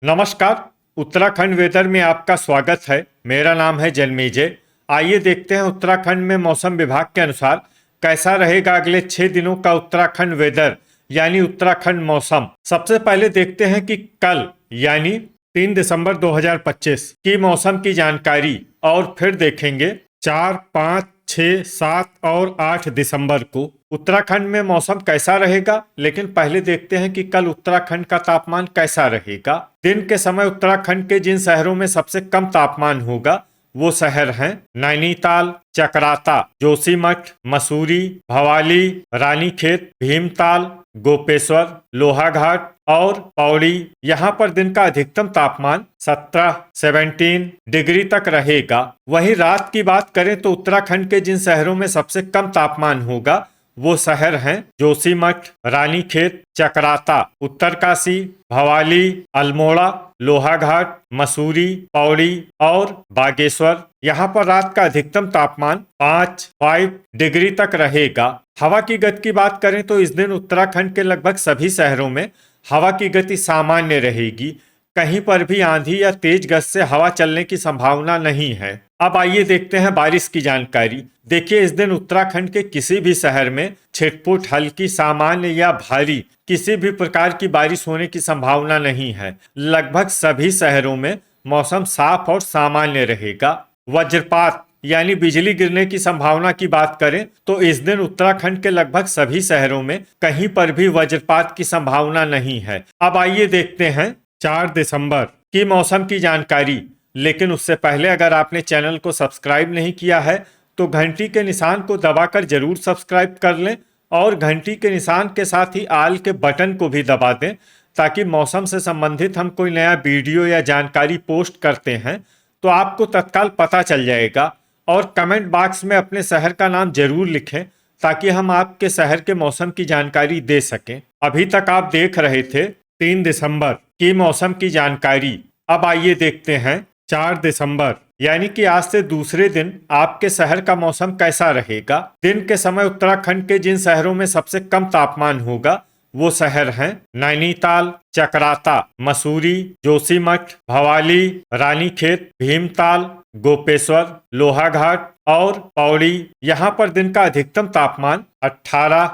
नमस्कार। उत्तराखंड वेदर में आपका स्वागत है। मेरा नाम है जन्मेजय। आइए देखते हैं उत्तराखंड में मौसम विभाग के अनुसार कैसा रहेगा अगले 6 दिनों का उत्तराखंड वेदर यानी उत्तराखंड मौसम। सबसे पहले देखते हैं कि कल यानी 3 दिसंबर 2025 की मौसम की जानकारी और फिर देखेंगे 4, 5, 6, 7 और 8 दिसंबर को उत्तराखंड में मौसम कैसा रहेगा। लेकिन पहले देखते हैं कि कल उत्तराखंड का तापमान कैसा रहेगा। दिन के समय उत्तराखंड के जिन शहरों में सबसे कम तापमान होगा वो शहर हैं नैनीताल, चकराता, जोशीमठ, मसूरी, भवाली, रानीखेत, भीमताल, गोपेश्वर, लोहाघाट और पौड़ी। यहाँ पर दिन का अधिकतम तापमान 17 डिग्री तक रहेगा। वहीं रात की बात करें तो उत्तराखंड के जिन शहरों में सबसे कम तापमान होगा वो शहर हैं जोशीमठ, रानीखेत, चकराता, उत्तरकाशी, भवाली, अल्मोड़ा, लोहाघाट, मसूरी, पौड़ी और बागेश्वर। यहाँ पर रात का अधिकतम तापमान 5 डिग्री तक रहेगा। हवा की गति की बात करें तो इस दिन उत्तराखंड के लगभग सभी शहरों में हवा की गति सामान्य रहेगी। कहीं पर भी आंधी या तेज गति से हवा चलने की संभावना नहीं है। अब आइए देखते हैं बारिश की जानकारी। देखिए, इस दिन उत्तराखंड के किसी भी शहर में छिटपुट, हल्की, सामान्य या भारी किसी भी प्रकार की बारिश होने की संभावना नहीं है। लगभग सभी शहरों में मौसम साफ और सामान्य रहेगा। वज्रपात यानी बिजली गिरने की संभावना की बात करें तो इस दिन उत्तराखंड के लगभग सभी शहरों में कहीं पर भी वज्रपात की संभावना नहीं है। अब आइए देखते हैं 4 दिसंबर की मौसम की जानकारी। लेकिन उससे पहले अगर आपने चैनल को सब्सक्राइब नहीं किया है तो घंटी के निशान को दबाकर जरूर सब्सक्राइब कर लें और घंटी के निशान के साथ ही आल के बटन को भी दबा दें ताकि मौसम से संबंधित हम कोई नया वीडियो या जानकारी पोस्ट करते हैं तो आपको तत्काल पता चल जाएगा। और कमेंट बॉक्स में अपने शहर का नाम जरूर लिखें ताकि हम आपके शहर के मौसम की जानकारी दे सकें। अभी तक आप देख रहे थे 3 दिसंबर की मौसम की जानकारी। अब आइए देखते हैं 4 दिसंबर यानी कि आज से दूसरे दिन आपके शहर का मौसम कैसा रहेगा। दिन के समय उत्तराखंड के जिन शहरों में सबसे कम तापमान होगा वो शहर हैं नैनीताल, चकराता, मसूरी, जोशीमठ, भवाली, रानीखेत, भीमताल, गोपेश्वर, लोहाघाट और पौड़ी। यहाँ पर दिन का अधिकतम तापमान 18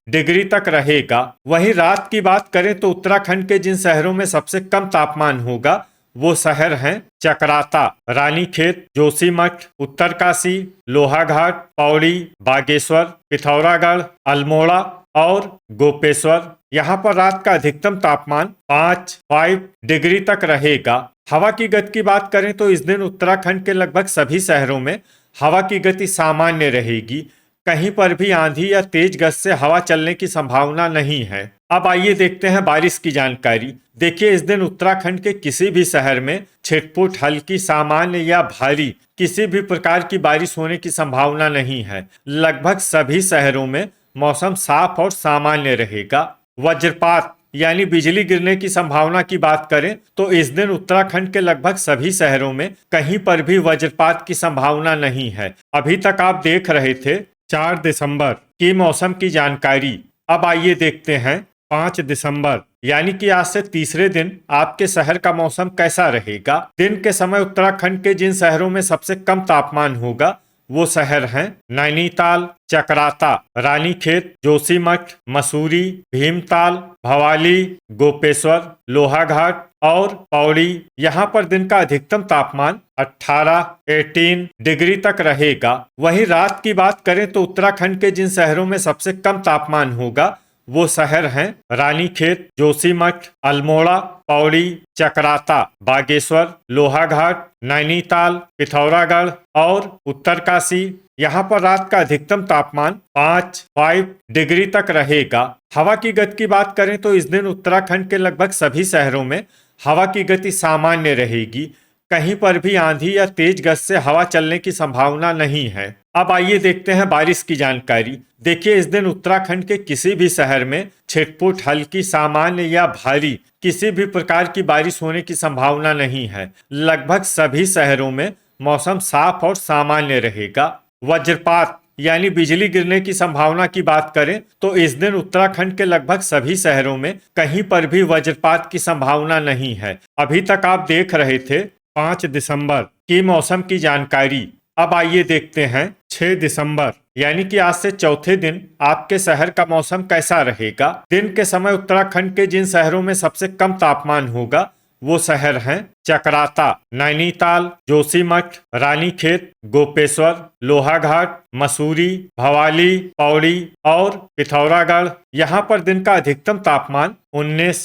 डिग्री तक रहेगा। वहीं रात की बात करें तो उत्तराखंड के जिन शहरों में सबसे कम तापमान होगा वो शहर हैं चकराता, रानीखेत, जोशीमठ, उत्तरकाशी, लोहाघाट, पौड़ी, बागेश्वर, पिथौरागढ़, अल्मोड़ा और गोपेश्वर। यहाँ पर रात का अधिकतम तापमान 5 डिग्री तक रहेगा। हवा की गति की बात करें तो इस दिन उत्तराखंड के लगभग सभी शहरों में हवा की गति सामान्य रहेगी। कहीं पर भी आंधी या तेज गति से हवा चलने की संभावना नहीं है। अब आइए देखते हैं बारिश की जानकारी। देखिए, इस दिन उत्तराखंड के किसी भी शहर में छिटपुट, हल्की, सामान्य या भारी किसी भी प्रकार की बारिश होने की संभावना नहीं है। लगभग सभी शहरों में मौसम साफ और सामान्य रहेगा। वज्रपात यानी बिजली गिरने की संभावना की बात करें तो इस दिन उत्तराखंड के लगभग सभी शहरों में कहीं पर भी वज्रपात की संभावना नहीं है। अभी तक आप देख रहे थे 4 दिसंबर की मौसम की जानकारी। अब आइए देखते हैं 5 दिसंबर यानी कि आज से तीसरे दिन आपके शहर का मौसम कैसा रहेगा। दिन के समय उत्तराखंड के जिन शहरों में सबसे कम तापमान होगा वो शहर हैं नैनीताल, चकराता, रानीखेत, जोशीमठ, मसूरी, भीमताल, भवाली, गोपेश्वर, लोहाघाट और पौड़ी। यहाँ पर दिन का अधिकतम तापमान 18 डिग्री तक रहेगा। वहीं रात की बात करें तो उत्तराखंड के जिन शहरों में सबसे कम तापमान होगा वो शहर हैं रानीखेत, जोशीमठ, अल्मोड़ा, पौड़ी, चकराता, बागेश्वर, लोहाघाट, नैनीताल, पिथौरागढ़ और उत्तरकाशी। यहाँ पर रात का अधिकतम तापमान 5 डिग्री तक रहेगा। हवा की गति की बात करें तो इस दिन उत्तराखंड के लगभग सभी शहरों में हवा की गति सामान्य रहेगी। कहीं पर भी आंधी या तेज गति से हवा चलने की संभावना नहीं है। अब आइए देखते हैं बारिश की जानकारी। देखिए, इस दिन उत्तराखंड के किसी भी शहर में छिटपुट, हल्की, सामान्य या भारी किसी भी प्रकार की बारिश होने की संभावना नहीं है। लगभग सभी शहरों में मौसम साफ और सामान्य रहेगा। वज्रपात यानी बिजली गिरने की संभावना की बात करें तो इस दिन उत्तराखंड के लगभग सभी शहरों में कहीं पर भी वज्रपात की संभावना नहीं है। अभी तक आप देख रहे थे 5 दिसंबर की मौसम की जानकारी। अब आइए देखते हैं 6 दिसंबर यानी कि आज से चौथे दिन आपके शहर का मौसम कैसा रहेगा। दिन के समय उत्तराखंड के जिन शहरों में सबसे कम तापमान होगा वो शहर हैं चकराता, नैनीताल, जोशीमठ, रानीखेत, गोपेश्वर, लोहाघाट, मसूरी, भवाली, पौड़ी और पिथौरागढ़। यहाँ पर दिन का अधिकतम तापमान 19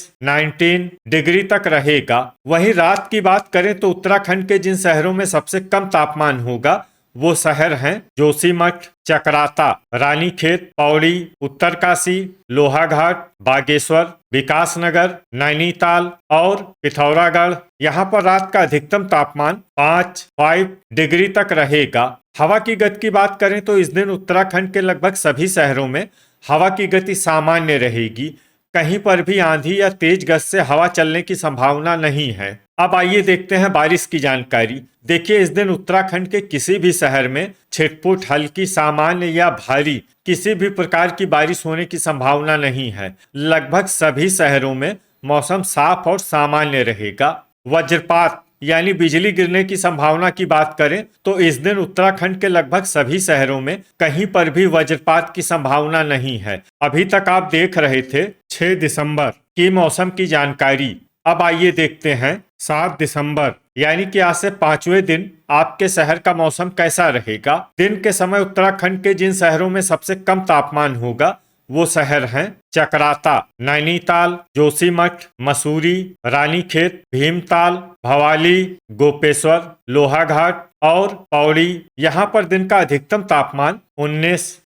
डिग्री तक रहेगा। वहीं रात की बात करें तो उत्तराखंड के जिन शहरों में सबसे कम तापमान होगा वो शहर हैं जोशीमठ, चकराता, रानीखेत, पौड़ी, उत्तरकाशी, लोहाघाट, बागेश्वर, विकासनगर, नैनीताल और पिथौरागढ़। यहाँ पर रात का अधिकतम तापमान 5 डिग्री तक रहेगा। हवा की गति की बात करें तो इस दिन उत्तराखंड के लगभग सभी शहरों में हवा की गति सामान्य रहेगी। कहीं पर भी आंधी या तेज गति से हवा चलने की संभावना नहीं है। अब आइए देखते हैं बारिश की जानकारी। देखिए, इस दिन उत्तराखंड के किसी भी शहर में छिटपुट, हल्की, सामान्य या भारी किसी भी प्रकार की बारिश होने की संभावना नहीं है। लगभग सभी शहरों में मौसम साफ और सामान्य रहेगा। वज्रपात यानी बिजली गिरने की संभावना की बात करें तो इस दिन उत्तराखंड के लगभग सभी शहरों में कहीं पर भी वज्रपात की संभावना नहीं है। अभी तक आप देख रहे थे 6 दिसंबर की मौसम की जानकारी। अब आइए देखते हैं 7 दिसंबर यानी कि आज से 5वें दिन आपके शहर का मौसम कैसा रहेगा। दिन के समय उत्तराखंड के जिन शहरों में सबसे कम तापमान होगा वो शहर हैं चकराता, नैनीताल, जोशीमठ, मसूरी, रानीखेत, भीमताल, भवाली, गोपेश्वर, लोहाघाट और पौड़ी। यहाँ पर दिन का अधिकतम तापमान 19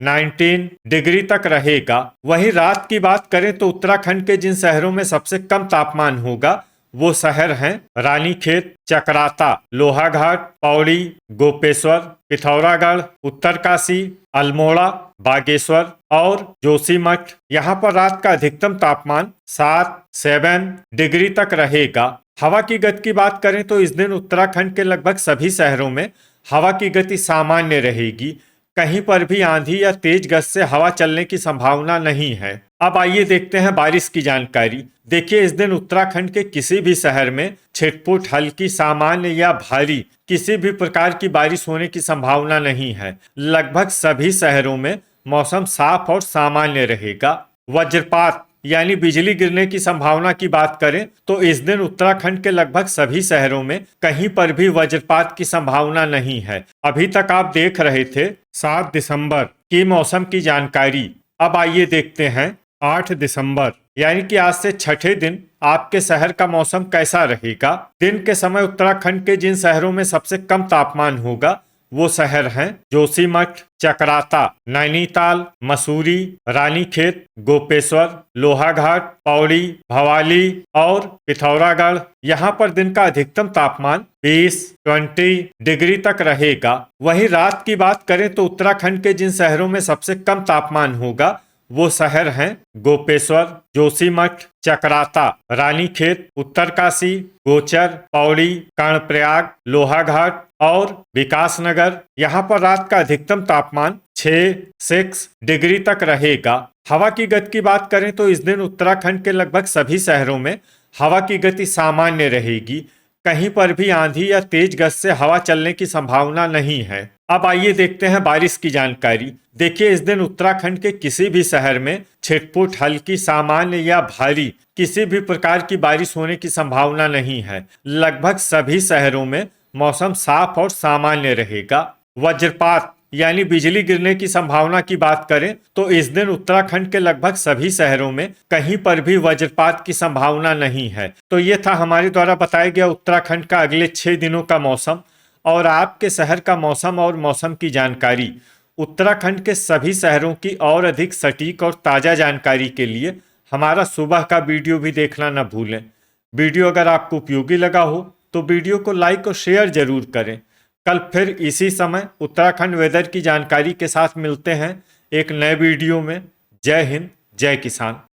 डिग्री तक रहेगा। वहीं रात की बात करें तो उत्तराखंड के जिन शहरों में सबसे कम तापमान होगा वो शहर हैं रानीखेत, चकराता, लोहाघाट, पौड़ी, गोपेश्वर, पिथौरागढ़, उत्तरकाशी, अल्मोड़ा, बागेश्वर और जोशीमठ। यहाँ पर रात का अधिकतम तापमान 7 डिग्री तक रहेगा। हवा की गति की बात करें तो इस दिन उत्तराखंड के लगभग सभी शहरों में हवा की गति सामान्य रहेगी। कहीं पर भी आंधी या तेज गति से हवा चलने की संभावना नहीं है। अब आइए देखते हैं बारिश की जानकारी। देखिए, इस दिन उत्तराखंड के किसी भी शहर में छिटपुट, हल्की, सामान्य या भारी किसी भी प्रकार की बारिश होने की संभावना नहीं है। लगभग सभी शहरों में मौसम साफ और सामान्य रहेगा। वज्रपात यानी बिजली गिरने की संभावना की बात करें तो इस दिन उत्तराखंड के लगभग सभी शहरों में कहीं पर भी वज्रपात की संभावना नहीं है। अभी तक आप देख रहे थे 7 दिसंबर की मौसम की जानकारी। अब आइए देखते हैं 8 दिसंबर यानी कि आज से छठे दिन आपके शहर का मौसम कैसा रहेगा। दिन के समय उत्तराखंड के जिन शहरों में सबसे कम तापमान होगा वो शहर हैं जोशीमठ, चकराता, नैनीताल, मसूरी, रानीखेत, गोपेश्वर, लोहाघाट, पौड़ी, भवाली और पिथौरागढ़। यहाँ पर दिन का अधिकतम तापमान 20 डिग्री तक रहेगा। वहीं रात की बात करें तो उत्तराखंड के जिन शहरों में सबसे कम तापमान होगा वो शहर हैं गोपेश्वर, जोशीमठ, चकराता, रानीखेत, उत्तरकाशी, गोचर, पौड़ी, कर्णप्रयाग, लोहाघाट और विकासनगर। यहाँ पर रात का अधिकतम तापमान 6 डिग्री तक रहेगा। हवा की गति की बात करें तो इस दिन उत्तराखंड के लगभग सभी शहरों में हवा की गति सामान्य रहेगी। कहीं पर भी आंधी या तेज गति से हवा चलने की संभावना नहीं है। अब आइए देखते हैं बारिश की जानकारी। देखिए, इस दिन उत्तराखंड के किसी भी शहर में छिटपुट, हल्की, सामान्य या भारी किसी भी प्रकार की बारिश होने की संभावना नहीं है। लगभग सभी शहरों में मौसम साफ और सामान्य रहेगा। वज्रपात यानी बिजली गिरने की संभावना की बात करें तो इस दिन उत्तराखंड के लगभग सभी शहरों में कहीं पर भी वज्रपात की संभावना नहीं है। तो ये था हमारे द्वारा बताया गया उत्तराखंड का अगले 6 दिनों का मौसम और आपके शहर का मौसम और मौसम की जानकारी। उत्तराखंड के सभी शहरों की और अधिक सटीक और ताज़ा जानकारी के लिए हमारा सुबह का वीडियो भी देखना न भूलें। वीडियो अगर आपको उपयोगी लगा हो तो वीडियो को लाइक और शेयर जरूर करें। कल फिर इसी समय उत्तराखंड वेदर की जानकारी के साथ मिलते हैं एक नए वीडियो में। जय हिंद, जय किसान।